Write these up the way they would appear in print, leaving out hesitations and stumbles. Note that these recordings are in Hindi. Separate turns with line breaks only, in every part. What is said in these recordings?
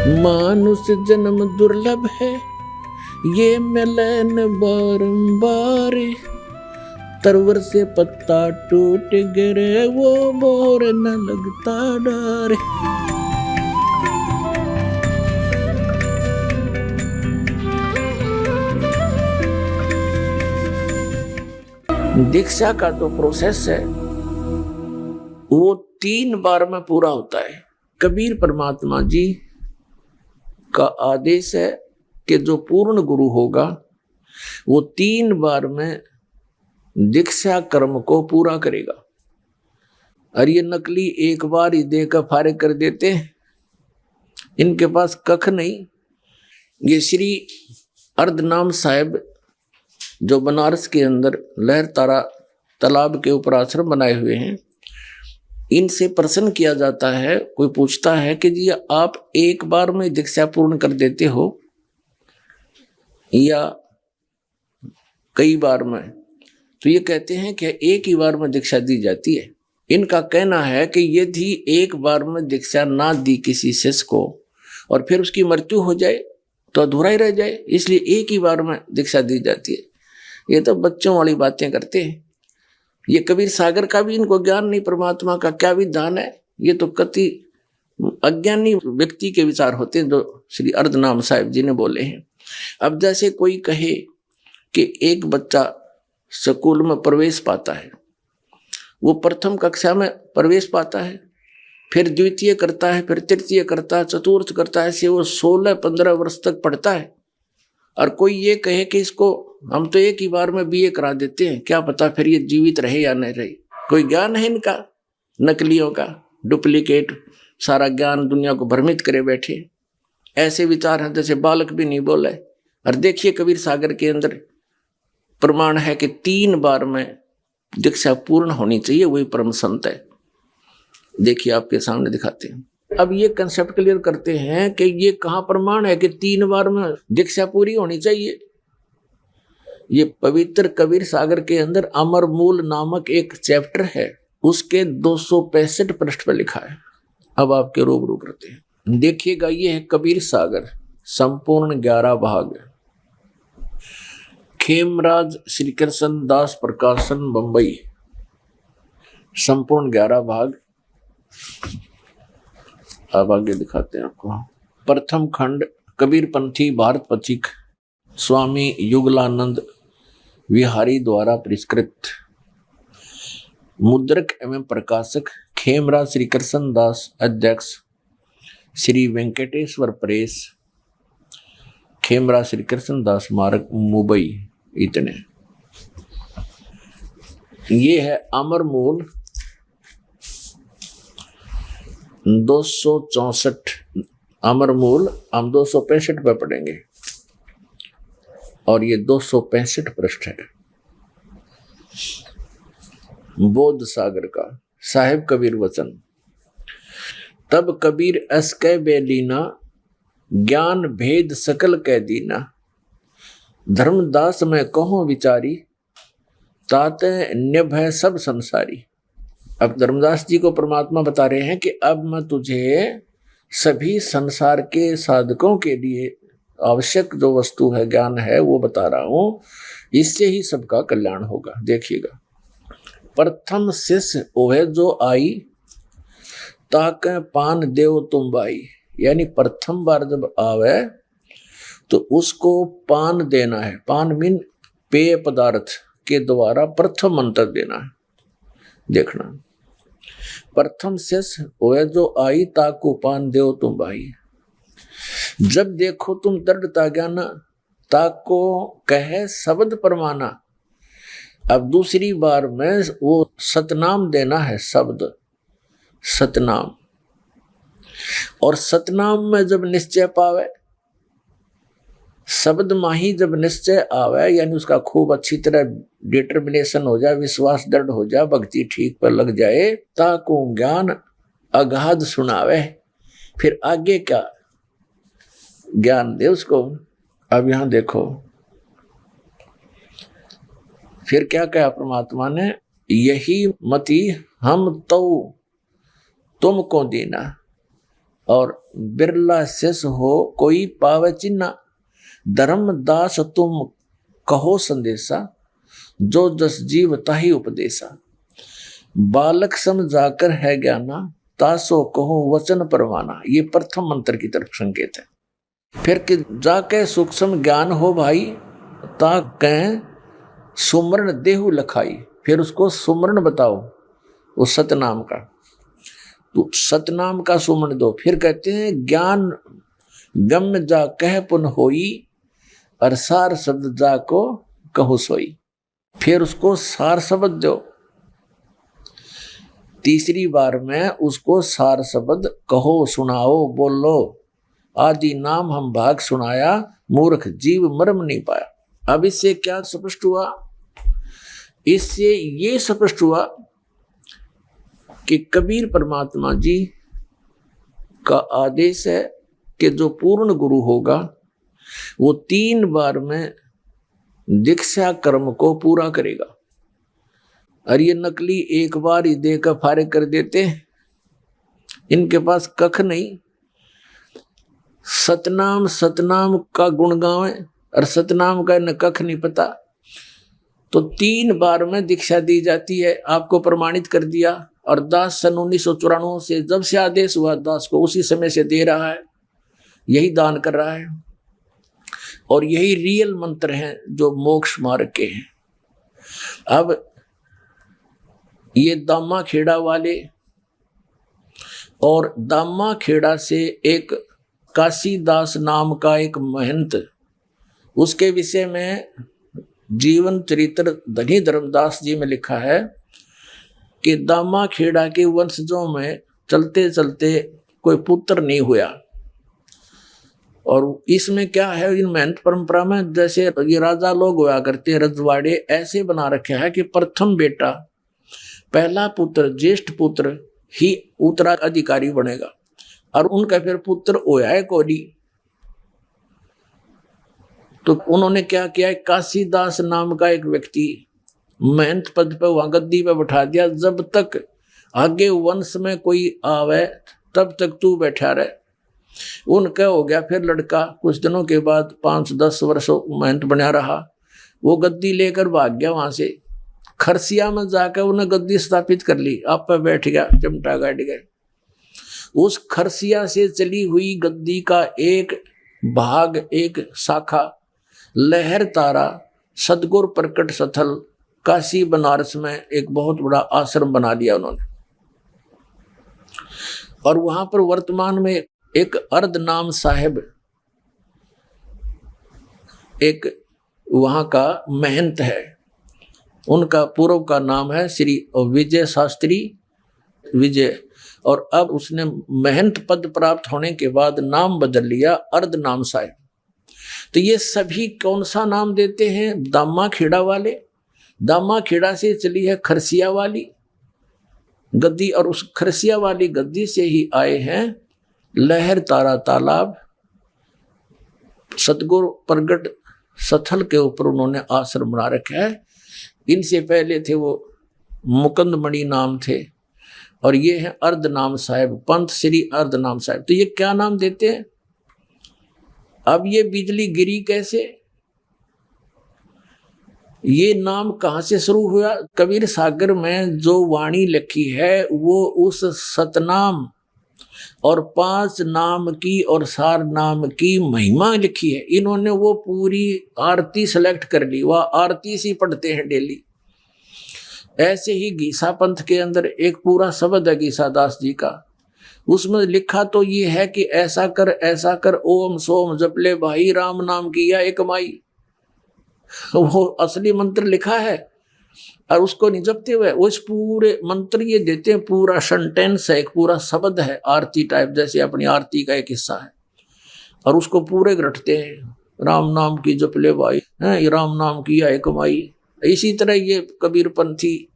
मानुष जन्म दुर्लभ है, ये मिलन बारंबार। तरवर से पत्ता टूट गिरे, वो मोर न लगता डर। दीक्षा का जो प्रोसेस है वो 3 बार में पूरा होता है। कबीर परमात्मा जी का आदेश है कि जो पूर्ण गुरु होगा वो 3 बार में दीक्षा कर्म को पूरा करेगा। और ये नकली एक बार ही देकर फारिग कर देते हैं, इनके पास कख नहीं। ये श्री अर्धनाम साहिब जो बनारस के अंदर लहर तारा तालाब के ऊपर आश्रम बनाए हुए हैं, इनसे प्रश्न किया जाता है, कोई पूछता है कि जी आप एक बार में दीक्षा पूर्ण कर देते हो या कई बार में? तो ये कहते हैं कि एक ही बार में दीक्षा दी जाती है। इनका कहना है कि यदि एक बार में दीक्षा ना दी किसी शिष्य को और फिर उसकी मृत्यु हो जाए तो अधूरा ही रह जाए, इसलिए एक ही बार में दीक्षा दी जाती है। ये तो बच्चों वाली बातें करते हैं। ये कबीर सागर का भी इनको ज्ञान नहीं, परमात्मा का क्या विधान है। ये तो कति अज्ञानी व्यक्ति के विचार होते हैं जो श्री अर्धनाम साहिब जी ने बोले हैं। अब जैसे कोई कहे कि एक बच्चा स्कूल में प्रवेश पाता है, वो प्रथम कक्षा में प्रवेश पाता है, फिर द्वितीय करता है, फिर तृतीय करता है, चतुर्थ करता है, ऐसे वो 16-15 वर्ष तक पढ़ता है। और कोई ये कहे कि इसको हम तो एक ही बार में बीए करा देते हैं, क्या पता फिर ये जीवित रहे या नहीं रहे। कोई ज्ञान है इनका, नकलियों का, डुप्लीकेट सारा ज्ञान दुनिया को भ्रमित करे बैठे। ऐसे विचार हैं जैसे बालक भी नहीं बोले। और देखिए कबीर सागर के अंदर प्रमाण है कि 3 बार में दीक्षा पूर्ण होनी चाहिए, वही परम संत है। देखिए आपके सामने दिखाते हैं। अब ये कंसेप्ट क्लियर करते हैं कि ये कहाँ प्रमाण है कि 3 बार में दीक्षा पूरी होनी चाहिए। ये पवित्र कबीर सागर के अंदर अमर मूल नामक एक चैप्टर है, उसके 265 पृष्ठ पर लिखा है। अब आपके रूबरू करते हैं, देखिएगा। ये है कबीर सागर, संपूर्ण 11 भाग, खेमराज श्री कृष्ण दास प्रकाशन बंबई, संपूर्ण 11 भाग। अब आगे दिखाते हैं आपको। प्रथम खंड कबीर पंथी भारत पथिक स्वामी युगलानंद विहारी द्वारा परिष्कृत। मुद्रक एवं प्रकाशक खेमराज श्री कृष्ण दास, अध्यक्ष श्री वेंकटेश्वर प्रेस, खेमराज श्री कृष्ण दास मार्ग, मुंबई। इतने। ये है अमर मूल 264। अमर मूल हम 265 पे पढ़ेंगे और ये 265 पृष्ठ है। बोध सागर का साहिब कबीर वचन। तब कबीर अस्कै बेलीना, ज्ञान भेद सकल कह दीना। धर्मदास में कहो विचारी, ताते निभय सब संसारी। अब धर्मदास जी को परमात्मा बता रहे हैं कि अब मैं तुझे सभी संसार के साधकों के लिए आवश्यक जो वस्तु है, ज्ञान है, वो बता रहा हूं। इससे ही सबका कल्याण होगा। देखिएगा। प्रथम शिष्य ओहे जो आई, ताके पान देव तुम बाई। यानी प्रथम बार जब आवे तो उसको पान देना है। पान मीन पेय पदार्थ के द्वारा प्रथम मंत्र देना है। देखना, प्रथम शिष्य ओहे जो आई, ताको पान देव तुम बाई। जब देखो तुम दृढ़ता ज्ञाना, ताको कहे शब्द परमाना। अब दूसरी बार में वो सतनाम देना है, शब्द सतनाम। और सतनाम में जब निश्चय पावे, शब्द माही जब निश्चय आवे, यानी उसका खूब अच्छी तरह डिटर्मिनेशन हो जाए, विश्वास दृढ़ हो जाए, भक्ति ठीक पर लग जाए, ताको ज्ञान अगाध सुनावे। फिर आगे क्या ज्ञान दे उसको। अब यहां देखो फिर क्या कहा परमात्मा ने, यही मति हम तो तुमको देना। और बिरला शेष हो कोई पावे चिन्ह, धर्मदास तुम कहो संदेशा, जो जस जीव ताही उपदेशा। बालक समझाकर है ज्ञाना, तासो कहो वचन परवाना। ये प्रथम मंत्र की तरफ संकेत है। फिर कि जाके सूक्ष्म ज्ञान हो भाई, ता कहें सुमरण देहु लखाई। फिर उसको सुमरण बताओ उस सतनाम का, तो सतनाम का सुमरण दो। फिर कहते हैं ज्ञान गम जा कह पुन होई, और सार शब्द जा को कहो सोई। फिर उसको सार शब्द दो। तीसरी बार में उसको सार शब्द कहो, सुनाओ, बोलो। आदि नाम हम भाग सुनाया, मूर्ख जीव मर्म नहीं पाया। अब इससे क्या स्पष्ट हुआ? इससे ये स्पष्ट हुआ कि कबीर परमात्मा जी का आदेश है कि जो पूर्ण गुरु होगा वो 3 बार में दीक्षा कर्म को पूरा करेगा। और ये नकली एक बार ही देकर फारिग कर देते हैं, इनके पास कख नहीं। सतनाम सतनाम का गुण गावे और सतनाम का न कख नहीं पता। तो 3 बार में दीक्षा दी जाती है, आपको प्रमाणित कर दिया। और दास सन 1994 से जब से आदेश हुआ दास को, उसी समय से दे रहा है, यही दान कर रहा है। और यही रियल मंत्र हैं जो मोक्ष मार्ग के हैं। अब ये दामा खेड़ा वाले और दामा खेड़ा से एक काशीदास नाम का एक महंत, उसके विषय में जीवन चरित्र धनी धर्मदास जी में लिखा है कि दामा खेड़ा के वंशजों में चलते चलते कोई पुत्र नहीं हुआ। और इसमें क्या है, इन महंत परंपरा में जैसे ये राजा लोग हुआ करते रजवाड़े, ऐसे बना रखा है कि प्रथम बेटा, पहला पुत्र, ज्येष्ठ पुत्र ही उत्तराधिकारी बनेगा। और उनका फिर पुत्र होया है कोडी। तो उन्होंने क्या किया, काशीदास नाम का एक व्यक्ति महंत पद पे वहां गद्दी पे बैठा दिया। जब तक आगे वंश में कोई आवे तब तक तू बैठा रहे। उनका हो गया फिर लड़का, कुछ दिनों के बाद 5-10 वर्ष महंत बना रहा। वो गद्दी लेकर भाग गया वहां से, खरसिया में जाकर उन्हें गद्दी स्थापित कर ली, आप पे बैठ गया, चिमटा गाड़ गए। उस खरसिया से चली हुई गद्दी का एक भाग, एक शाखा लहर तारा सदगुरु प्रकट स्थल काशी बनारस में एक बहुत बड़ा आश्रम बना दिया उन्होंने। और वहां पर वर्तमान में एक अर्धनाम साहेब, एक वहां का महंत है, उनका पूर्व का नाम है श्री विजय शास्त्री विजय। और अब उसने महंत पद प्राप्त होने के बाद नाम बदल लिया अर्धनाम साहेब। तो ये सभी कौन सा नाम देते हैं? दामा खेड़ा वाले। दामा खेड़ा से चली है खरसिया वाली गद्दी, और उस खरसिया वाली गद्दी से ही आए हैं लहर तारा तालाब सतगुरु प्रगट स्थल के ऊपर उन्होंने आश्रम बना रखा है। इनसे पहले थे वो मुकुंदमणि नाम थे, और ये है अर्धनाम साहेब, पंत श्री अर्धनाम साहेब। तो ये क्या नाम देते हैं? अब ये बिजली गिरी कैसे, ये नाम कहां से शुरू हुआ? कबीर सागर में जो वाणी लिखी है वो उस सतनाम और 5 नाम की और सार नाम की महिमा लिखी है। इन्होंने वो पूरी आरती सेलेक्ट कर ली, वह आरती सी पढ़ते हैं डेली। ऐसे ही गीसा पंथ के अंदर एक पूरा शब्द है गीसा दास जी का, उसमें लिखा तो ये है कि ऐसा कर ओम सोम जप ले भाई, राम नाम किया एक माई। वो असली मंत्र लिखा है और उसको नहीं जपते हुए वो इस पूरे मंत्र ये देते हैं, पूरा सेंटेंस है, एक पूरा शब्द है आरती टाइप, जैसे अपनी आरती का एक हिस्सा है, और उसको पूरे रटते हैं। राम नाम की जप ले भाई, राम नाम किया एक माई। इसी तरह ये कबीर पंथी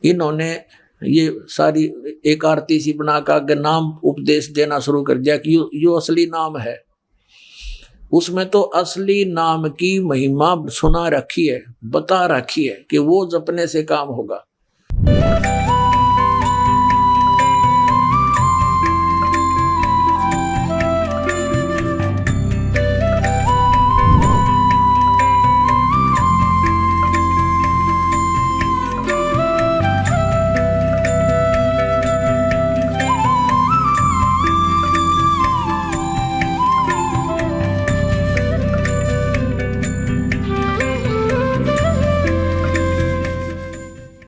इन्होंने ये सारी एक आरती सी बनाकर नाम उपदेश देना शुरू कर दिया कि यो असली नाम है। उसमें तो असली नाम की महिमा सुना रखी है, बता रखी है कि वो जपने से काम होगा।